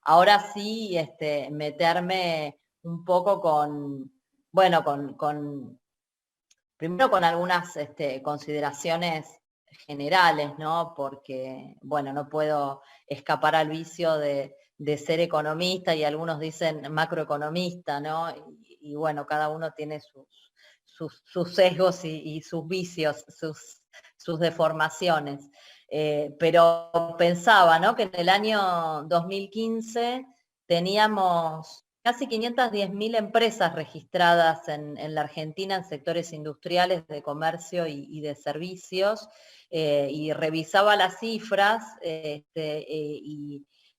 ahora sí meterme un poco con, bueno, primero con algunas consideraciones generales, ¿no? Porque, bueno, no puedo escapar al vicio de ser economista y algunos dicen macroeconomista, ¿no? Y bueno, cada uno tiene sus sesgos y sus vicios, sus deformaciones. Pero pensaba, ¿no? Que en el año 2015 teníamos casi 510.000 empresas registradas en la Argentina en sectores industriales de comercio y de servicios, y revisaba las cifras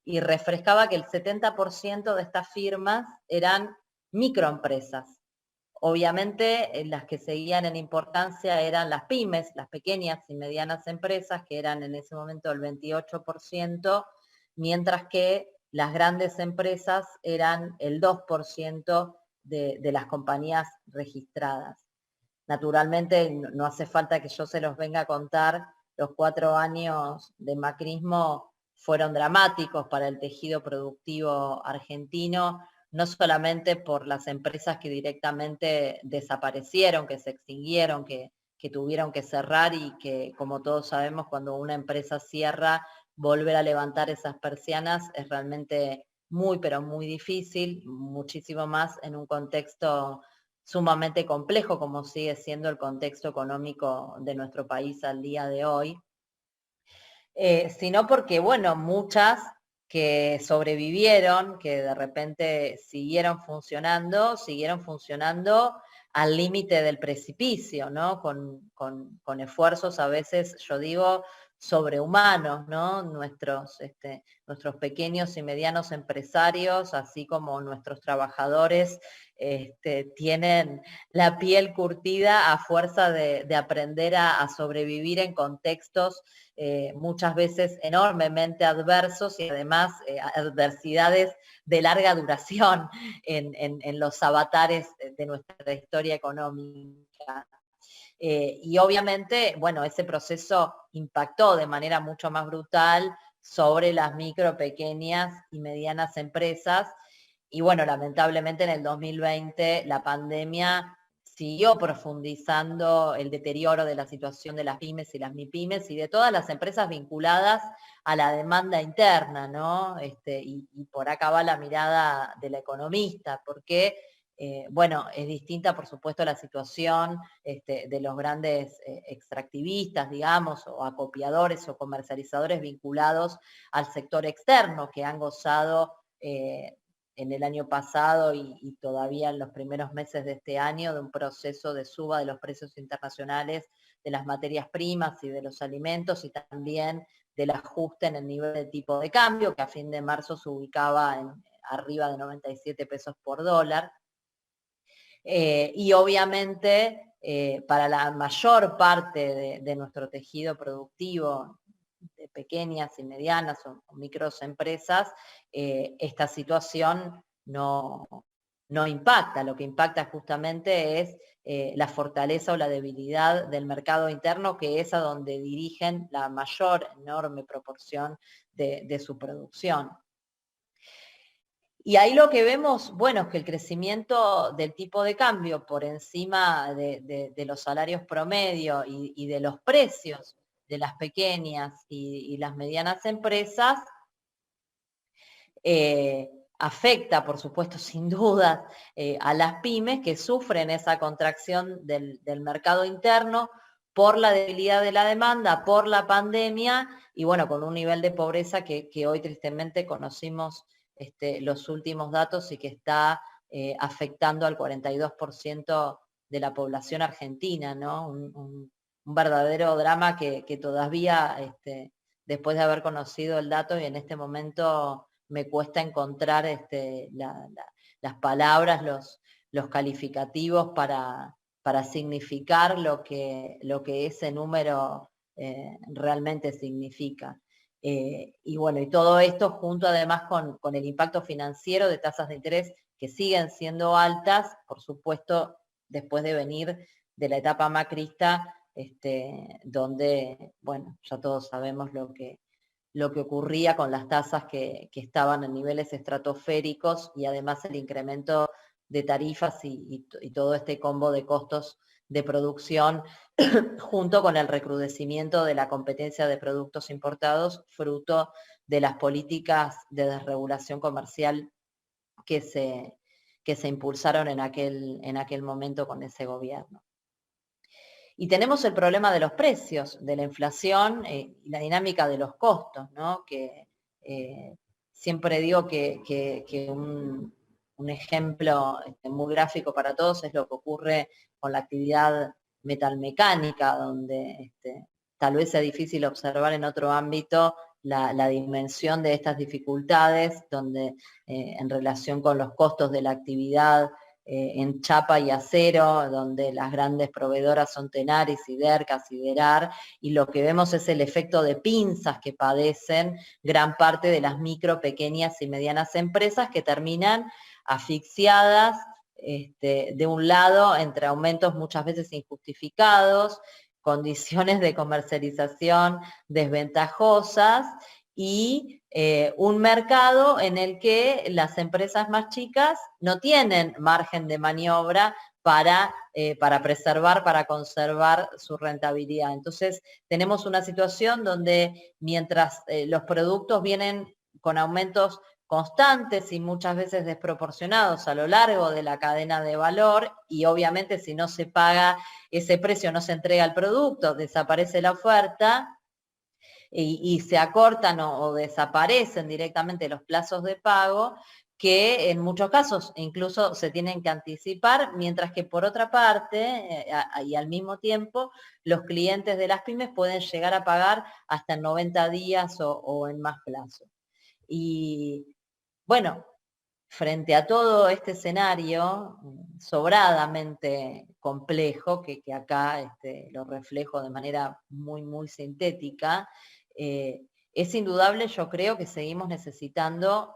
y refrescaba que el 70% de estas firmas eran microempresas. Obviamente, las que seguían en importancia eran las pymes, las pequeñas y medianas empresas, que eran en ese momento el 28%, mientras que las grandes empresas eran el 2% de las compañías registradas. Naturalmente, no hace falta que yo se los venga a contar, los 4 años de macrismo fueron dramáticos para el tejido productivo argentino, no solamente por las empresas que directamente desaparecieron, que se extinguieron, que tuvieron que cerrar y que, como todos sabemos, cuando una empresa cierra, volver a levantar esas persianas es realmente muy, pero muy difícil, muchísimo más en un contexto sumamente complejo, como sigue siendo el contexto económico de nuestro país al día de hoy, sino porque, bueno, muchas que sobrevivieron, que de repente siguieron funcionando al límite del precipicio, ¿no? Con esfuerzos a veces, yo digo, sobrehumanos, ¿no? Nuestros pequeños y medianos empresarios, así como nuestros trabajadores, tienen la piel curtida a fuerza de aprender a sobrevivir en contextos muchas veces enormemente adversos y además adversidades de larga duración en los avatares de nuestra historia económica. Y obviamente, bueno, ese proceso impactó de manera mucho más brutal sobre las micro, pequeñas y medianas empresas. Y bueno, lamentablemente en el 2020 la pandemia siguió profundizando el deterioro de la situación de las pymes y las MIPYMES y de todas las empresas vinculadas a la demanda interna, ¿no? Y por acá va la mirada de la economista, porque, bueno, es distinta, por supuesto, la situación de los grandes extractivistas, digamos, o acopiadores o comercializadores vinculados al sector externo, que han gozado en el año pasado y todavía en los primeros meses de este año de un proceso de suba de los precios internacionales de las materias primas y de los alimentos, y también del ajuste en el nivel de tipo de cambio, que a fin de marzo se ubicaba arriba de 97 pesos por dólar. Y obviamente para la mayor parte de nuestro tejido productivo, de pequeñas y medianas o microempresas, esta situación no impacta. Lo que impacta justamente es la fortaleza o la debilidad del mercado interno, que es a donde dirigen la mayor, enorme proporción de su producción. Y ahí lo que vemos, bueno, es que el crecimiento del tipo de cambio por encima de los salarios promedio y de los precios de las pequeñas y las medianas empresas afecta, por supuesto, sin duda, a las pymes que sufren esa contracción del mercado interno por la debilidad de la demanda, por la pandemia y bueno, con un nivel de pobreza que hoy tristemente conocimos los últimos datos y que está afectando al 42% de la población argentina, ¿no? Un verdadero drama que todavía, después de haber conocido el dato y en este momento me cuesta encontrar las palabras, los calificativos para significar lo que ese número realmente significa. Y bueno, y todo esto junto además con el impacto financiero de tasas de interés que siguen siendo altas, por supuesto, después de venir de la etapa macrista, donde, bueno, ya todos sabemos lo que ocurría con las tasas que estaban en niveles estratosféricos y además el incremento de tarifas y todo este combo de costos de producción junto con el recrudecimiento de la competencia de productos importados fruto de las políticas de desregulación comercial que se impulsaron en aquel momento con ese gobierno. Y tenemos el problema de los precios, de la inflación y la dinámica de los costos, ¿no? Que siempre digo que un ejemplo muy gráfico para todos es lo que ocurre con la actividad metalmecánica, donde tal vez sea difícil observar en otro ámbito la dimensión de estas dificultades, donde en relación con los costos de la actividad en chapa y acero, donde las grandes proveedoras son Tenaris, Siderca, Siderar, y lo que vemos es el efecto de pinzas que padecen gran parte de las micro, pequeñas y medianas empresas que terminan asfixiadas de un lado entre aumentos muchas veces injustificados, condiciones de comercialización desventajosas y un mercado en el que las empresas más chicas no tienen margen de maniobra para preservar, para conservar su rentabilidad. Entonces, tenemos una situación donde mientras los productos vienen con aumentos constantes y muchas veces desproporcionados a lo largo de la cadena de valor, y obviamente si no se paga ese precio, no se entrega el producto, desaparece la oferta, y se acortan o desaparecen directamente los plazos de pago, que en muchos casos incluso se tienen que anticipar, mientras que por otra parte, y al mismo tiempo, los clientes de las pymes pueden llegar a pagar hasta en 90 días o en más plazo. Y bueno, frente a todo este escenario sobradamente complejo, que acá lo reflejo de manera muy, muy sintética, es indudable, yo creo que seguimos necesitando,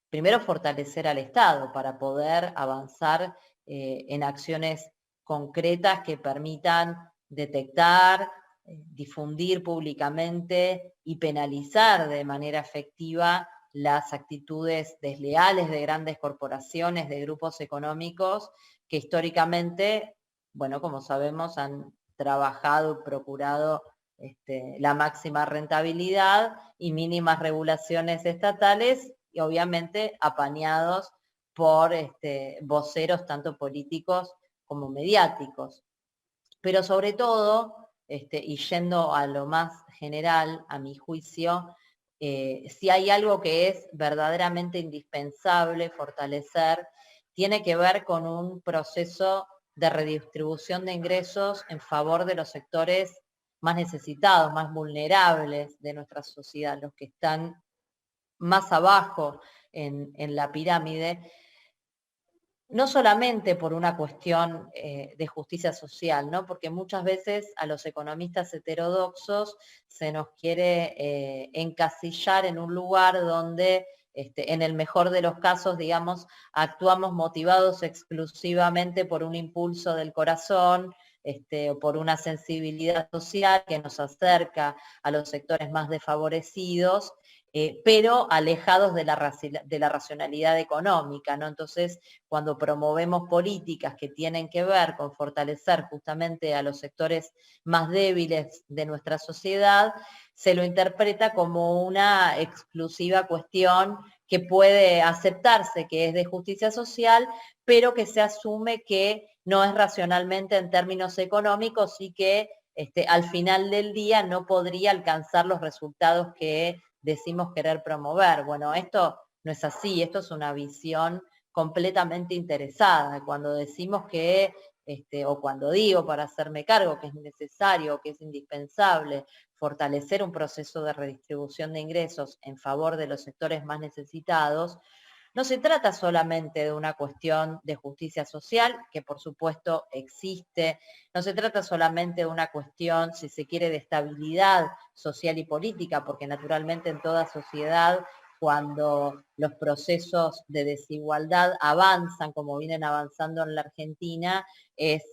primero, fortalecer al Estado para poder avanzar en acciones concretas que permitan detectar, difundir públicamente y penalizar de manera efectiva las actitudes desleales de grandes corporaciones, de grupos económicos que históricamente, bueno, como sabemos, han trabajado y procurado la máxima rentabilidad y mínimas regulaciones estatales, y obviamente apañados por voceros tanto políticos como mediáticos. Pero sobre todo, y yendo a lo más general, a mi juicio, si hay algo que es verdaderamente indispensable fortalecer, tiene que ver con un proceso de redistribución de ingresos en favor de los sectores más necesitados, más vulnerables de nuestra sociedad, los que están más abajo en la pirámide, no solamente por una cuestión de justicia social, ¿no? Porque muchas veces a los economistas heterodoxos se nos quiere encasillar en un lugar donde, en el mejor de los casos, digamos, actuamos motivados exclusivamente por un impulso del corazón, o por una sensibilidad social que nos acerca a los sectores más desfavorecidos, pero alejados de la racionalidad económica, ¿no? Entonces, cuando promovemos políticas que tienen que ver con fortalecer justamente a los sectores más débiles de nuestra sociedad, se lo interpreta como una exclusiva cuestión que puede aceptarse que es de justicia social, pero que se asume que no es racionalmente en términos económicos y que al final del día no podría alcanzar los resultados que decimos querer promover. Bueno, esto no es así, esto es una visión completamente interesada. Cuando decimos que, o cuando digo para hacerme cargo que es necesario, que es indispensable fortalecer un proceso de redistribución de ingresos en favor de los sectores más necesitados, no se trata solamente de una cuestión de justicia social, que por supuesto existe, no se trata solamente de una cuestión, si se quiere, de estabilidad social y política, porque naturalmente en toda sociedad, cuando los procesos de desigualdad avanzan, como vienen avanzando en la Argentina, es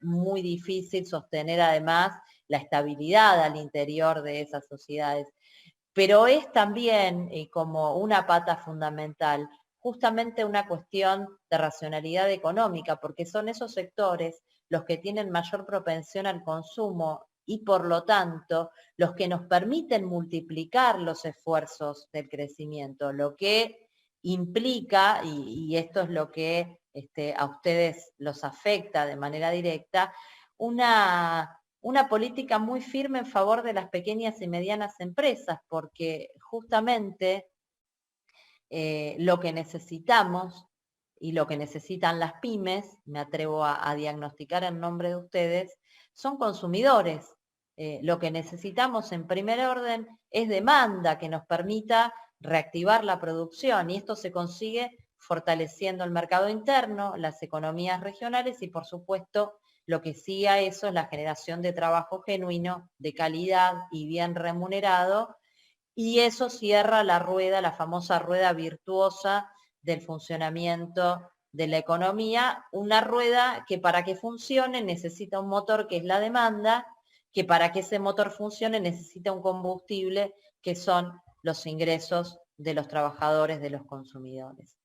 muy difícil sostener además la estabilidad al interior de esas sociedades. pero es también, como una pata fundamental, justamente una cuestión de racionalidad económica, porque son esos sectores los que tienen mayor propensión al consumo y por lo tanto los que nos permiten multiplicar los esfuerzos del crecimiento, lo que implica, y esto es lo que a ustedes los afecta de manera directa, una política muy firme en favor de las pequeñas y medianas empresas, porque justamente lo que necesitamos y lo que necesitan las pymes, me atrevo a diagnosticar en nombre de ustedes, son consumidores. Lo que necesitamos en primer orden es demanda que nos permita reactivar la producción, y esto se consigue fortaleciendo el mercado interno, las economías regionales y, por supuesto, lo que sigue a eso es la generación de trabajo genuino, de calidad y bien remunerado, y eso cierra la rueda, la famosa rueda virtuosa del funcionamiento de la economía, una rueda que para que funcione necesita un motor que es la demanda, que para que ese motor funcione necesita un combustible que son los ingresos de los trabajadores, de los consumidores.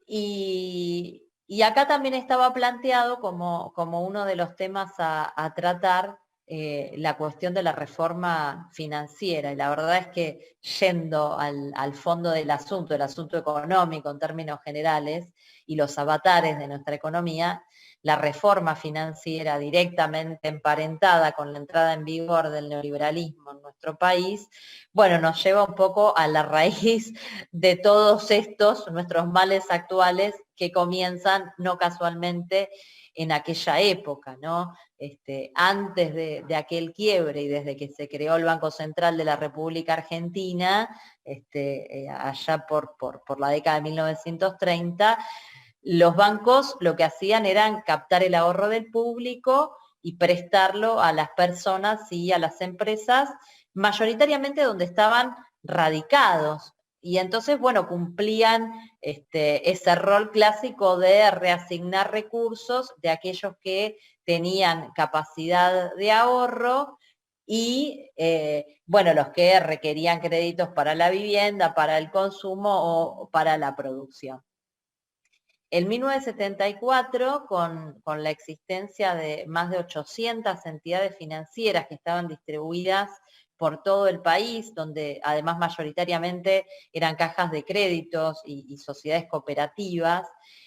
Y acá también estaba planteado como uno de los temas a tratar la cuestión de la reforma financiera. Y la verdad es que yendo al fondo del asunto, el asunto económico en términos generales, y los avatares de nuestra economía, la reforma financiera directamente emparentada con la entrada en vigor del neoliberalismo en nuestro país, bueno, nos lleva un poco a la raíz de todos estos, nuestros males actuales, que comienzan no casualmente en aquella época, ¿no? Antes de aquel quiebre y desde que se creó el Banco Central de la República Argentina, allá por la década de 1930, los bancos lo que hacían era captar el ahorro del público y prestarlo a las personas y a las empresas, mayoritariamente donde estaban radicados. Y entonces, bueno, cumplían ese rol clásico de reasignar recursos de aquellos que tenían capacidad de ahorro y, bueno, los que requerían créditos para la vivienda, para el consumo o para la producción. En 1974, con la existencia de más de 800 entidades financieras que estaban distribuidas por todo el país, donde además mayoritariamente eran cajas de créditos y sociedades cooperativas,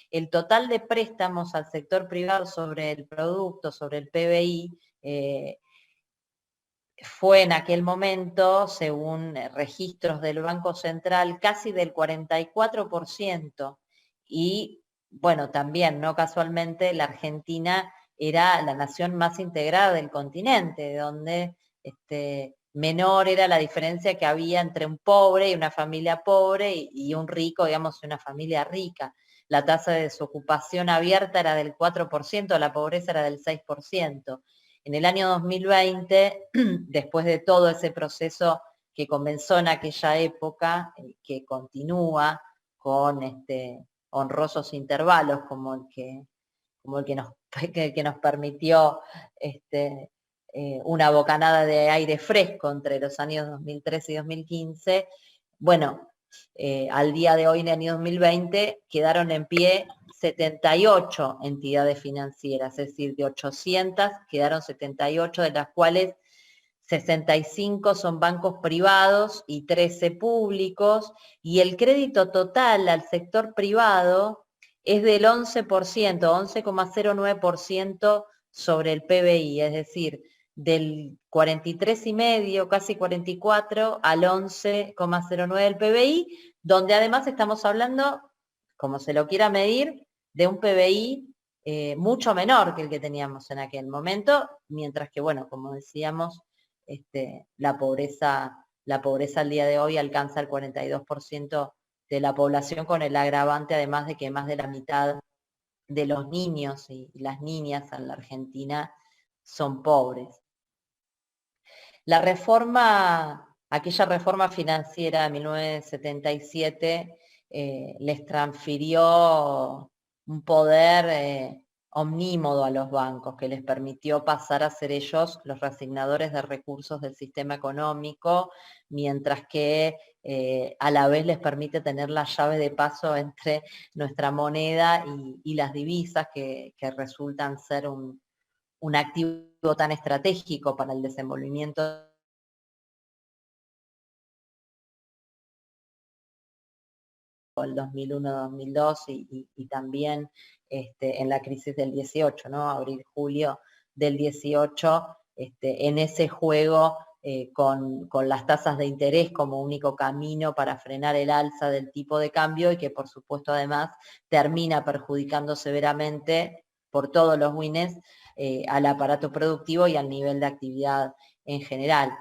el total de préstamos al sector privado sobre el producto, sobre el PBI, fue en aquel momento, según registros del Banco Central, casi del 44%, y bueno, también, no casualmente, la Argentina era la nación más integrada del continente, donde menor era la diferencia que había entre un pobre y una familia pobre y un rico, digamos, y una familia rica. La tasa de desocupación abierta era del 4%, la pobreza era del 6%. En el año 2020, después de todo ese proceso que comenzó en aquella época, que continúa con honrosos intervalos como el que nos permitió una bocanada de aire fresco entre los años 2013 y 2015, bueno, al día de hoy, en el año 2020, quedaron en pie 78 entidades financieras, es decir, de 800 quedaron 78, de las cuales 65 son bancos privados y 13 públicos, y el crédito total al sector privado es del 11%, 11,09% sobre el PBI, es decir, del 43,5, casi 44, al 11,09 del PBI, donde además estamos hablando, como se lo quiera medir, de un PBI mucho menor que el que teníamos en aquel momento, mientras que, bueno, como decíamos, la pobreza al día de hoy alcanza el 42% de la población, con el agravante además de que más de la mitad de los niños y las niñas en la Argentina son pobres. Aquella reforma financiera de 1977 les transfirió un poder omnímodo a los bancos, que les permitió pasar a ser ellos los reasignadores de recursos del sistema económico, mientras que a la vez les permite tener la llave de paso entre nuestra moneda y las divisas, que resultan ser un activo tan estratégico para el desenvolvimiento del 2001-2002 y también en la crisis del 18, ¿no? Abril-julio del 18, en ese juego con las tasas de interés como único camino para frenar el alza del tipo de cambio, y que por supuesto además termina perjudicando severamente por todos los wines al aparato productivo y al nivel de actividad en general.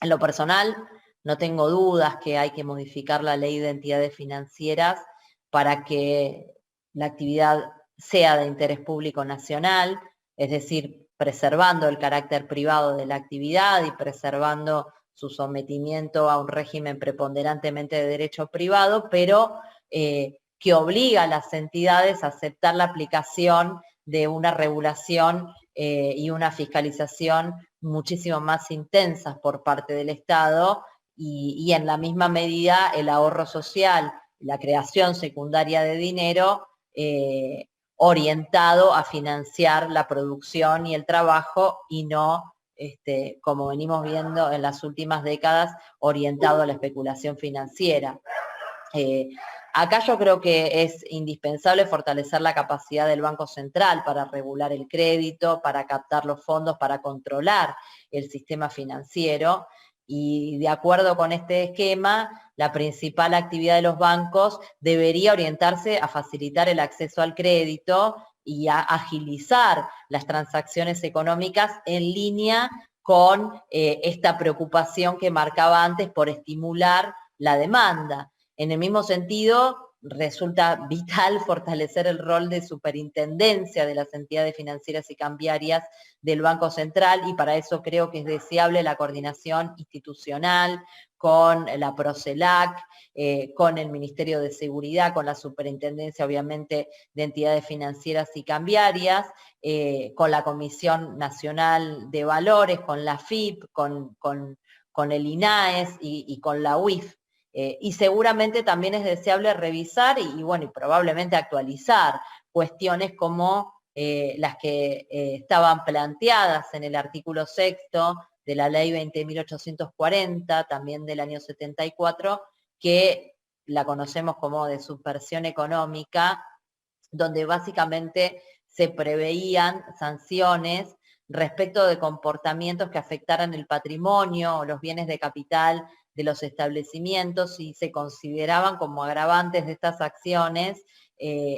En lo personal, no tengo dudas que hay que modificar la ley de entidades financieras para que la actividad sea de interés público nacional, es decir, preservando el carácter privado de la actividad y preservando su sometimiento a un régimen preponderantemente de derecho privado, pero que obliga a las entidades a aceptar la aplicación de una regulación y una fiscalización muchísimo más intensas por parte del Estado, y en la misma medida el ahorro social, la creación secundaria de dinero orientado a financiar la producción y el trabajo, y no, como venimos viendo en las últimas décadas, orientado a la especulación financiera. Acá yo creo que es indispensable fortalecer la capacidad del Banco Central para regular el crédito, para captar los fondos, para controlar el sistema financiero, y de acuerdo con este esquema, la principal actividad de los bancos debería orientarse a facilitar el acceso al crédito y a agilizar las transacciones económicas en línea con esta preocupación que marcaba antes por estimular la demanda. En el mismo sentido, resulta vital fortalecer el rol de superintendencia de las entidades financieras y cambiarias del Banco Central, y para eso creo que es deseable la coordinación institucional con la PROCELAC, con el Ministerio de Seguridad, con la Superintendencia, obviamente, de Entidades Financieras y Cambiarias, con la Comisión Nacional de Valores, con la FIP, con el INAES y con la UIF. Y seguramente también es deseable revisar y probablemente actualizar cuestiones como las que estaban planteadas en el artículo 6º de la ley 20.840, también del año 74, que la conocemos como de subversión económica, donde básicamente se preveían sanciones respecto de comportamientos que afectaran el patrimonio o los bienes de capital de los establecimientos, y se consideraban como agravantes de estas acciones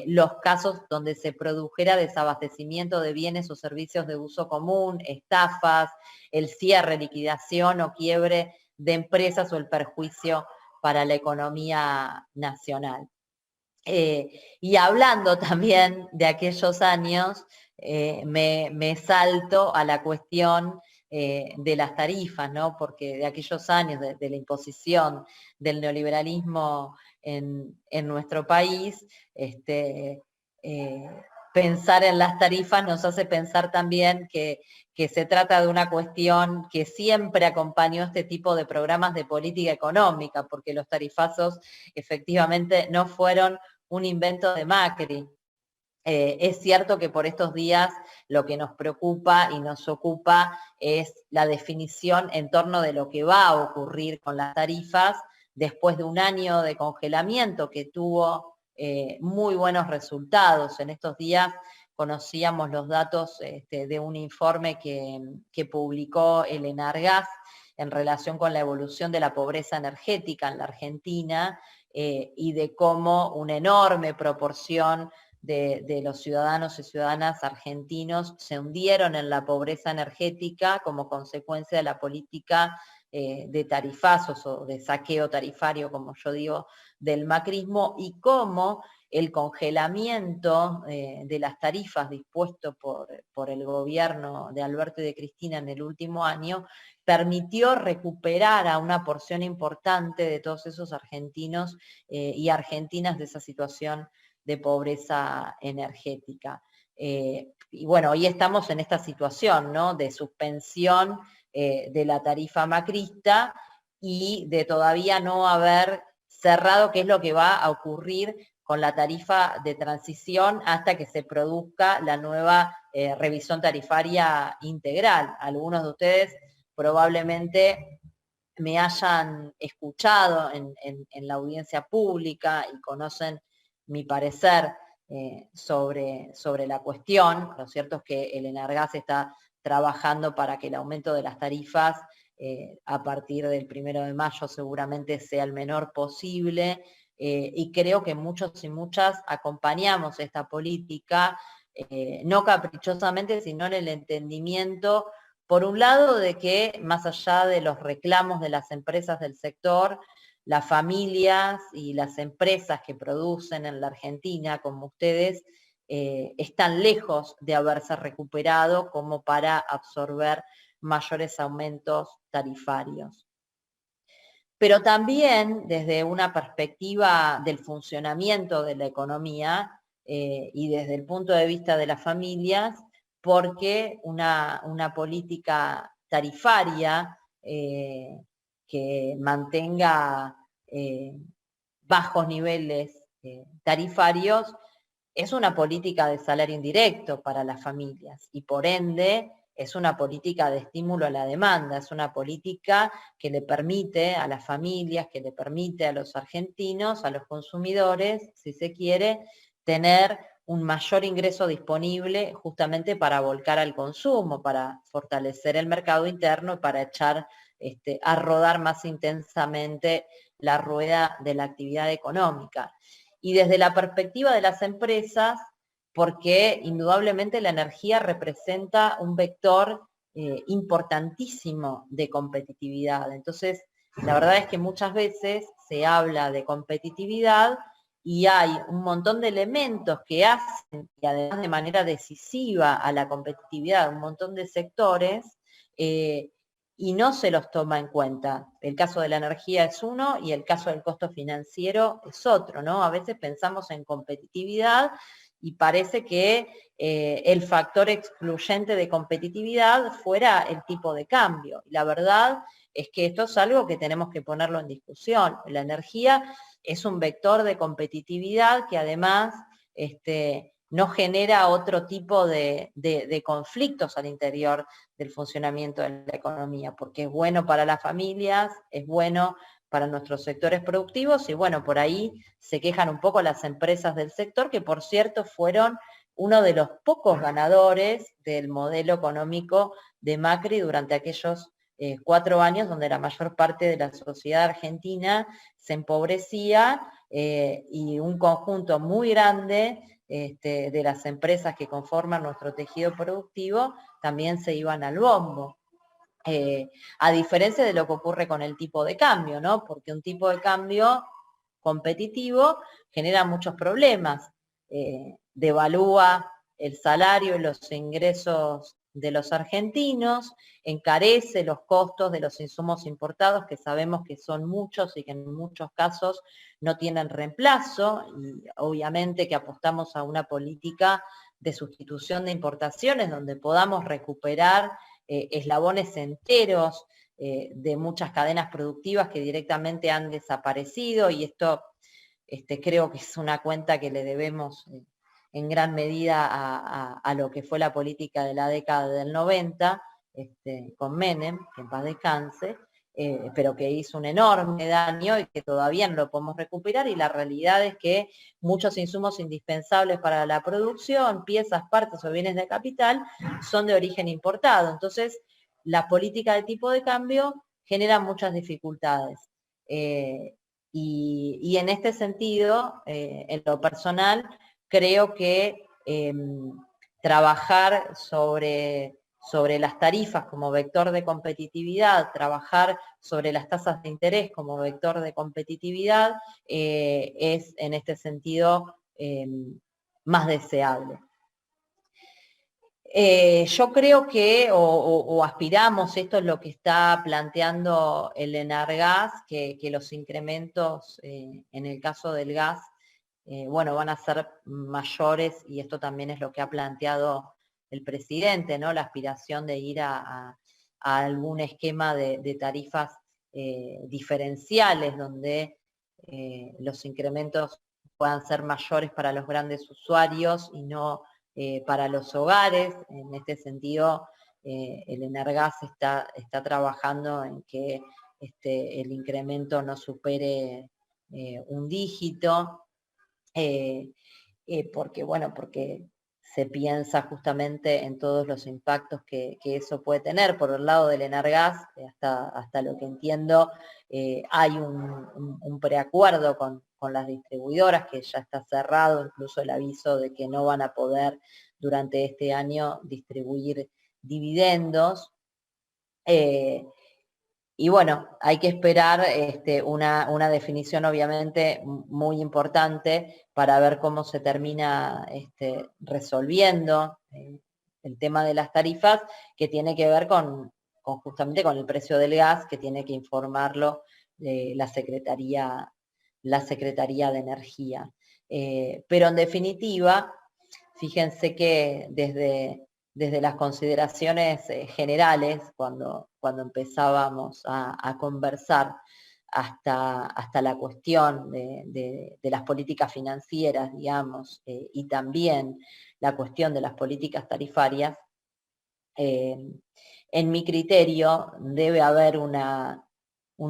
los casos donde se produjera desabastecimiento de bienes o servicios de uso común, estafas, el cierre, liquidación o quiebre de empresas o el perjuicio para la economía nacional. Y hablando también de aquellos años, me salto a la cuestión de las tarifas, ¿no? Porque de aquellos años de la imposición del neoliberalismo en nuestro país, pensar en las tarifas nos hace pensar también que se trata de una cuestión que siempre acompañó este tipo de programas de política económica, porque los tarifazos efectivamente no fueron un invento de Macri. Es cierto que por estos días lo que nos preocupa y nos ocupa es la definición en torno de lo que va a ocurrir con las tarifas después de un año de congelamiento que tuvo muy buenos resultados. En estos días conocíamos los datos de un informe que publicó el Enargas en relación con la evolución de la pobreza energética en la Argentina, y de cómo una enorme proporción de los ciudadanos y ciudadanas argentinos se hundieron en la pobreza energética como consecuencia de la política de tarifazos o de saqueo tarifario, como yo digo, del macrismo, y cómo el congelamiento de las tarifas dispuesto por el gobierno de Alberto y de Cristina en el último año permitió recuperar a una porción importante de todos esos argentinos y argentinas de esa situación de pobreza energética. Y bueno, hoy estamos en esta situación, ¿no?, de suspensión de la tarifa macrista y de todavía no haber cerrado qué es lo que va a ocurrir con la tarifa de transición hasta que se produzca la nueva revisión tarifaria integral. Algunos de ustedes probablemente me hayan escuchado en la audiencia pública y conocen mi parecer sobre la cuestión. Lo cierto es que el Enargás está trabajando para que el aumento de las tarifas a partir del 1 de mayo seguramente sea el menor posible, y creo que muchos y muchas acompañamos esta política, no caprichosamente, sino en el entendimiento, por un lado, de que más allá de los reclamos de las empresas del sector, las familias y las empresas que producen en la Argentina, como ustedes, están lejos de haberse recuperado como para absorber mayores aumentos tarifarios. Pero también desde una perspectiva del funcionamiento de la economía y desde el punto de vista de las familias, porque una política tarifaria que mantenga bajos niveles tarifarios es una política de salario indirecto para las familias y por ende es una política de estímulo a la demanda, es una política que le permite a las familias, que le permite a los argentinos, a los consumidores, si se quiere, tener un mayor ingreso disponible justamente para volcar al consumo, para fortalecer el mercado interno y para echar a rodar más intensamente la rueda de la actividad económica. Y desde la perspectiva de las empresas, porque indudablemente la energía representa un vector importantísimo de competitividad. Entonces, la verdad es que muchas veces se habla de competitividad y hay un montón de elementos que hacen, y además de manera decisiva a la competitividad, un montón de sectores, y no se los toma en cuenta. El caso de la energía es uno y el caso del costo financiero es otro, ¿no? A veces pensamos en competitividad y parece que el factor excluyente de competitividad fuera el tipo de cambio. Y la verdad es que esto es algo que tenemos que ponerlo en discusión. La energía es un vector de competitividad que además no genera otro tipo de conflictos al interior del funcionamiento de la economía, porque es bueno para las familias, es bueno para nuestros sectores productivos y bueno, por ahí se quejan un poco las empresas del sector, que por cierto fueron uno de los pocos ganadores del modelo económico de Macri durante aquellos 4 años donde la mayor parte de la sociedad argentina se empobrecía y un conjunto muy grande de las empresas que conforman nuestro tejido productivo también se iban al bombo. A diferencia de lo que ocurre con el tipo de cambio, ¿no? Porque un tipo de cambio competitivo genera muchos problemas. Devalúa el salario y los ingresos de los argentinos, encarece los costos de los insumos importados, que sabemos que son muchos y que en muchos casos no tienen reemplazo, y obviamente que apostamos a una política de sustitución de importaciones donde podamos recuperar eslabones enteros de muchas cadenas productivas que directamente han desaparecido, y esto creo que es una cuenta que le debemos en gran medida a lo que fue la política de la década del 90, con Menem, que en paz descanse, pero que hizo un enorme daño y que todavía no lo podemos recuperar, y la realidad es que muchos insumos indispensables para la producción, piezas, partes o bienes de capital, son de origen importado. Entonces, la política de tipo de cambio genera muchas dificultades. Y en este sentido, en lo personal, creo que trabajar sobre las tarifas como vector de competitividad, trabajar sobre las tasas de interés como vector de competitividad, es en este sentido más deseable. Yo creo que, o aspiramos, esto es lo que está planteando el Enargás, que los incrementos en el caso del gas bueno, van a ser mayores, y esto también es lo que ha planteado el presidente, ¿no? La aspiración de ir a algún esquema de tarifas diferenciales, donde los incrementos puedan ser mayores para los grandes usuarios y no para los hogares. En este sentido, el Energas está trabajando en que el incremento no supere un dígito, porque se piensa justamente en todos los impactos que eso puede tener. Por el lado del Energas, hasta lo que entiendo, hay un preacuerdo con las distribuidoras que ya está cerrado, incluso el aviso de que no van a poder durante este año distribuir dividendos. Y bueno, hay que esperar una definición obviamente muy importante para ver cómo se termina resolviendo el tema de las tarifas, que tiene que ver justamente con el precio del gas, que tiene que informarlo la Secretaría de Energía. Pero en definitiva, fíjense que desde las consideraciones generales, cuando empezábamos a conversar, hasta la cuestión de las políticas financieras, digamos, y también la cuestión de las políticas tarifarias, en mi criterio debe haber una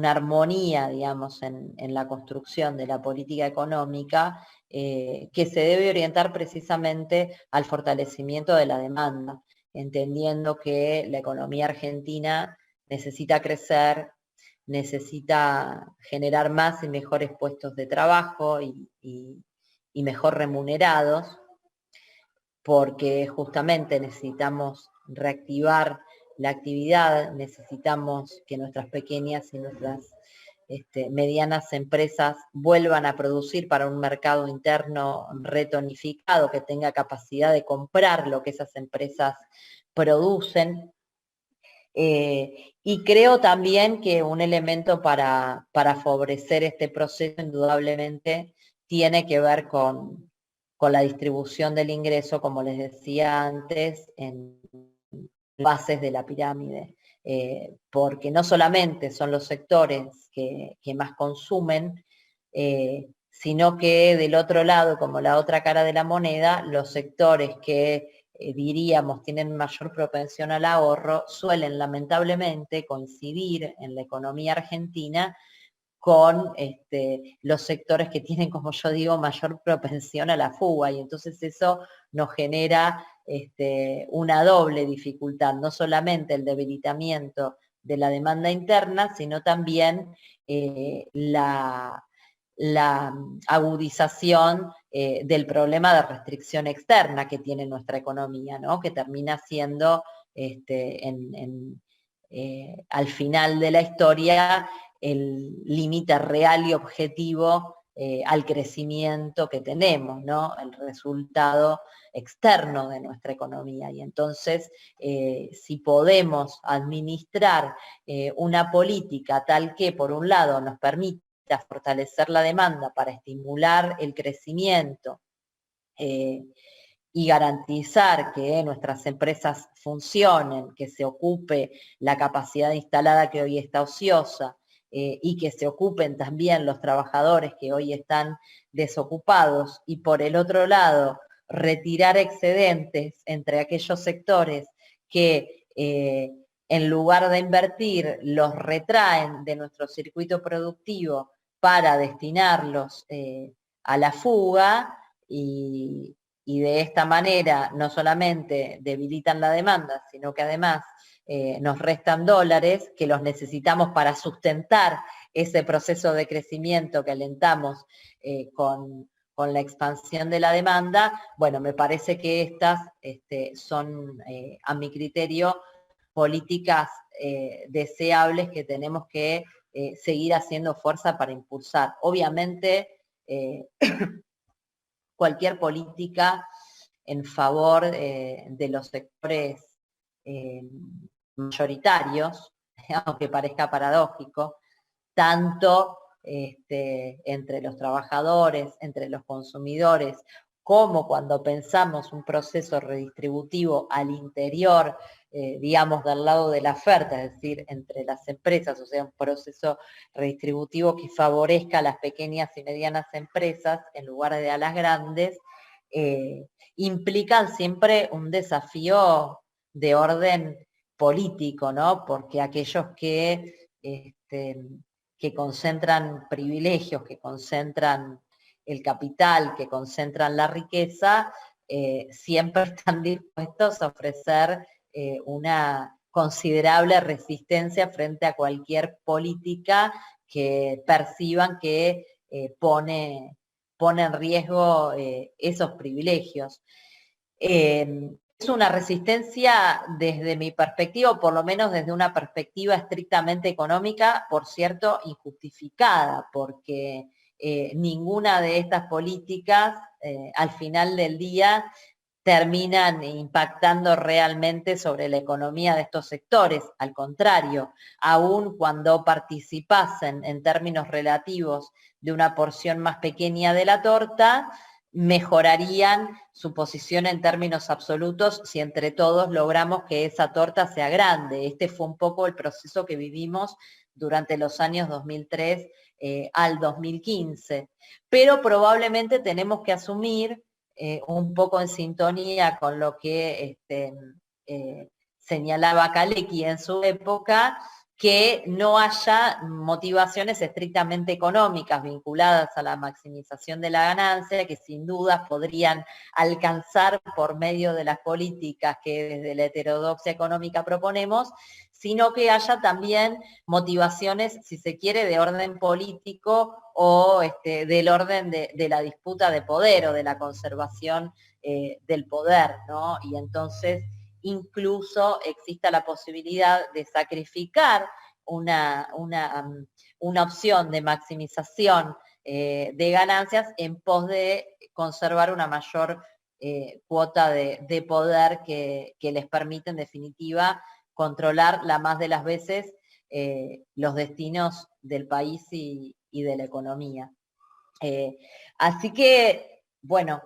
armonía, digamos, en la construcción de la política económica, que se debe orientar precisamente al fortalecimiento de la demanda, entendiendo que la economía argentina necesita crecer, necesita generar más y mejores puestos de trabajo y mejor remunerados, porque justamente necesitamos reactivar la actividad, necesitamos que nuestras pequeñas y nuestras medianas empresas vuelvan a producir para un mercado interno retonificado, que tenga capacidad de comprar lo que esas empresas producen. Y creo también que un elemento para favorecer este proceso indudablemente tiene que ver con la distribución del ingreso, como les decía antes, en bases de la pirámide, porque no solamente son los sectores que más consumen, sino que del otro lado, como la otra cara de la moneda, los sectores que diríamos tienen mayor propensión al ahorro suelen lamentablemente coincidir en la economía argentina con los sectores que tienen, como yo digo, mayor propensión a la fuga, y entonces eso nos genera una doble dificultad, no solamente el debilitamiento de la demanda interna, sino también la agudización del problema de restricción externa que tiene nuestra economía, ¿no? Que termina siendo al final de la historia el límite real y objetivo al crecimiento que tenemos, ¿no? El resultado externo de nuestra economía. Y entonces, si podemos administrar una política tal que, por un lado, nos permita fortalecer la demanda para estimular el crecimiento y garantizar que nuestras empresas funcionen, que se ocupe la capacidad instalada que hoy está ociosa, y que se ocupen también los trabajadores que hoy están desocupados, y por el otro lado, retirar excedentes entre aquellos sectores que en lugar de invertir los retraen de nuestro circuito productivo para destinarlos a la fuga, y de esta manera no solamente debilitan la demanda, sino que además nos restan dólares que los necesitamos para sustentar ese proceso de crecimiento que alentamos con la expansión de la demanda. Bueno, me parece que estas son, a mi criterio, políticas deseables que tenemos que seguir haciendo fuerza para impulsar. Obviamente, cualquier política en favor de los sectores mayoritarios, aunque parezca paradójico, tanto entre los trabajadores, entre los consumidores, como cuando pensamos un proceso redistributivo al interior, digamos, del lado de la oferta, es decir, entre las empresas, o sea, un proceso redistributivo que favorezca a las pequeñas y medianas empresas en lugar de a las grandes, implican siempre un desafío de orden político, ¿no? Porque aquellos que concentran privilegios, que concentran el capital, que concentran la riqueza, siempre están dispuestos a ofrecer una considerable resistencia frente a cualquier política que perciban que pone en riesgo esos privilegios. Es una resistencia desde mi perspectiva, o por lo menos desde una perspectiva estrictamente económica, por cierto, injustificada, porque ninguna de estas políticas al final del día terminan impactando realmente sobre la economía de estos sectores. Al contrario, aun cuando participasen en términos relativos de una porción más pequeña de la torta, mejorarían su posición en términos absolutos si entre todos logramos que esa torta sea grande. Este fue un poco el proceso que vivimos durante los años 2003 al 2015. Pero probablemente tenemos que asumir, un poco en sintonía con lo que señalaba Kalecki en su época, que no haya motivaciones estrictamente económicas vinculadas a la maximización de la ganancia, que sin duda podrían alcanzar por medio de las políticas que desde la heterodoxia económica proponemos, sino que haya también motivaciones, si se quiere, de orden político o del orden de la disputa de poder o de la conservación del poder, ¿no? Y entonces incluso exista la posibilidad de sacrificar una opción de maximización de ganancias en pos de conservar una mayor cuota de poder que les permite en definitiva controlar la más de las veces los destinos del país y de la economía. Así que, bueno,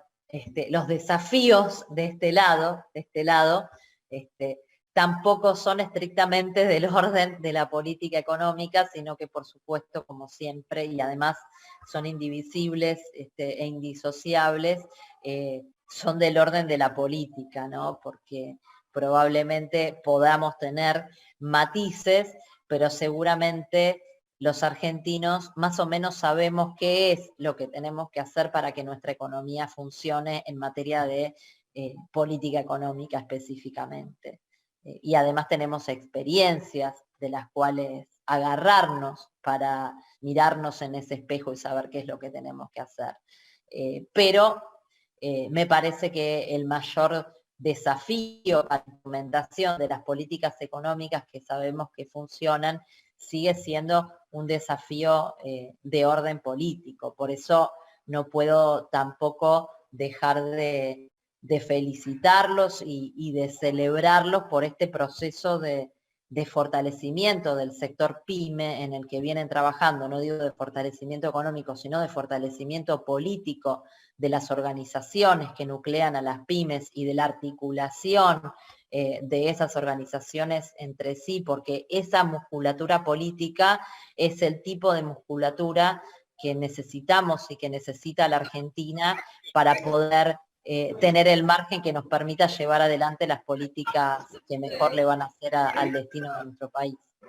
los desafíos de este lado, tampoco son estrictamente del orden de la política económica, sino que por supuesto, como siempre, y además son indivisibles e indisociables, son del orden de la política, ¿no? Porque probablemente podamos tener matices, pero seguramente los argentinos más o menos sabemos qué es lo que tenemos que hacer para que nuestra economía funcione en materia de política económica específicamente. Y además tenemos experiencias de las cuales agarrarnos para mirarnos en ese espejo y saber qué es lo que tenemos que hacer. Pero me parece que el mayor desafío a la implementación de las políticas económicas que sabemos que funcionan sigue siendo un desafío de orden político. Por eso no puedo tampoco dejar de felicitarlos y de celebrarlos por este proceso de fortalecimiento del sector PYME en el que vienen trabajando, no digo de fortalecimiento económico, sino de fortalecimiento político de las organizaciones que nuclean a las pymes y de la articulación de esas organizaciones entre sí, porque esa musculatura política es el tipo de musculatura que necesitamos y que necesita la Argentina para poder tener el margen que nos permita llevar adelante las políticas que mejor le van a hacer al destino de nuestro país.